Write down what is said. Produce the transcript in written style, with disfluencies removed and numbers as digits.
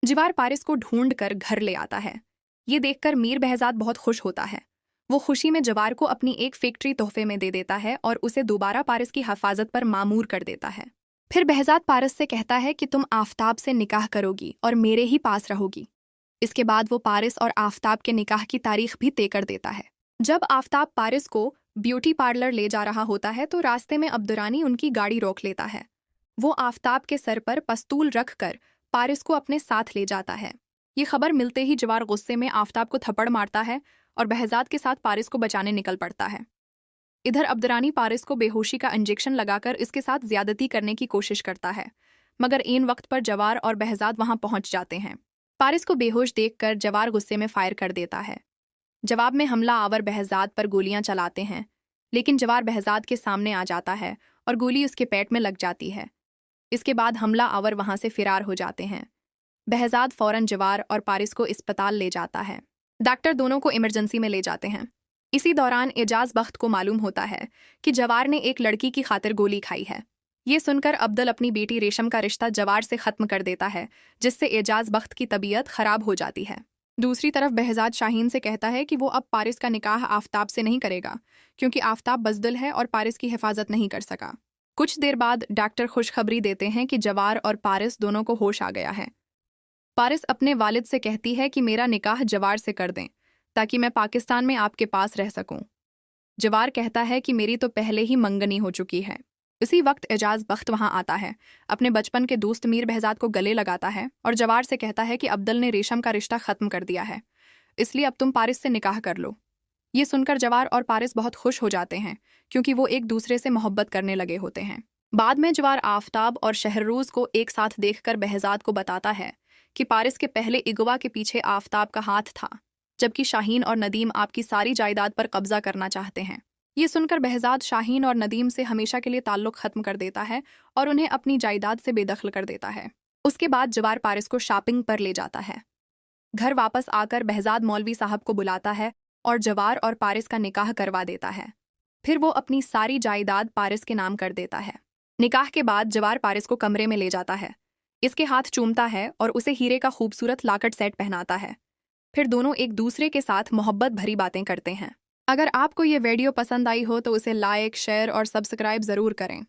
जवार पारिस को ढूंढ कर घर ले आता है। ये देखकर मीर बहजाद बहुत खुश होता है। वो खुशी में जवार को अपनी एक फैक्ट्री तोहफे में दे देता है और उसे दोबारा पारिस की हिफाजत पर मामूर कर देता है। फिर बहजाद पारिस से कहता है कि तुम आफताब से निकाह करोगी और मेरे ही पास रहोगी। इसके बाद वो पारिस और आफताब के निकाह की तारीख भी तय कर देता है। जब आफताब पारिस को ब्यूटी पार्लर ले जा रहा होता है तो रास्ते में अब्दुरानी उनकी गाड़ी रोक लेता है। वो आफताब के सर पर पस्तूल रखकर पारिस को अपने साथ ले जाता है। ये खबर मिलते ही जवार गुस्से में आफताब को थप्पड़ मारता है और बहजाद के साथ पारिस को बचाने निकल पड़ता है। इधर अब्दुरानी पारिस को बेहोशी का इंजेक्शन लगाकर इसके साथ ज्यादती करने की कोशिश करता है, मगर इन वक्त पर जवार और बहजाद वहां पहुंच जाते हैं। पारिस को बेहोश देखकर जवार गुस्से में फायर कर देता है। जवाब में हमला आवर बहजाद पर गोलियां चलाते हैं, लेकिन जवार बहजाद के सामने आ जाता है और गोली उसके पेट में लग जाती है। इसके बाद हमला आवर वहां से फिरार हो जाते हैं। बहजाद फौरन जवार और पारिस को अस्पताल ले जाता है। डॉक्टर दोनों को इमरजेंसी में ले जाते हैं। इसी दौरान एजाज बख्त को मालूम होता है कि जवार ने एक लड़की की खातिर गोली खाई है। ये सुनकर अब्दुल अपनी बेटी रेशम का रिश्ता जवार से खत्म कर देता है, जिससे एजाज बख्त की तबीयत खराब हो जाती है। दूसरी तरफ बहजाद शाहीन से कहता है कि वो अब पारिस का निकाह आफताब से नहीं करेगा, क्योंकि आफताब बज़दिल है और पारिस की हिफाजत नहीं कर सका। कुछ देर बाद डॉक्टर खुशखबरी देते हैं कि जवार और पारिस दोनों को होश आ गया है। पारिस अपने वालिद से कहती है कि मेरा निकाह जवार से कर दें, ताकि मैं पाकिस्तान में आपके पास रह सकूं। जवार कहता है कि मेरी तो पहले ही मंगनी हो चुकी है। इसी वक्त एजाज बख्त वहां आता है, अपने बचपन के दोस्त मीर बहजाद को गले लगाता है और जवार से कहता है कि अब्दुल ने रेशम का रिश्ता खत्म कर दिया है, इसलिए अब तुम पारिस से निकाह कर लो। ये सुनकर जवार और पारिस बहुत खुश हो जाते हैं, क्योंकि वो एक दूसरे से मोहब्बत करने लगे होते हैं। बाद में जवार आफताब और शहरोज को एक साथ देखकर बहजाद को बताता है कि पारिस के पहले इगवा के पीछे आफताब का हाथ था, जबकि शाहीन और नदीम आपकी सारी जायदाद पर कब्जा करना चाहते हैं। ये सुनकर बहजाद शाहीन और नदीम से हमेशा के लिए ताल्लुक खत्म कर देता है और उन्हें अपनी जायदाद से बेदखल कर देता है। उसके बाद जवार पारिस को शॉपिंग पर ले जाता है। घर वापस आकर बहजाद मौलवी साहब को बुलाता है और जवार और पारिस का निकाह करवा देता है। फिर वो अपनी सारी जायदाद पारिस के नाम कर देता है। निकाह के बाद जवार पारिस को कमरे में ले जाता है, इसके हाथ चूमता है और उसे हीरे का खूबसूरत लाकट सेट पहनाता है। फिर दोनों एक दूसरे के साथ मोहब्बत भरी बातें करते हैं। अगर आपको ये वीडियो पसंद आई हो तो उसे लाइक, शेयर और सब्सक्राइब ज़रूर करें।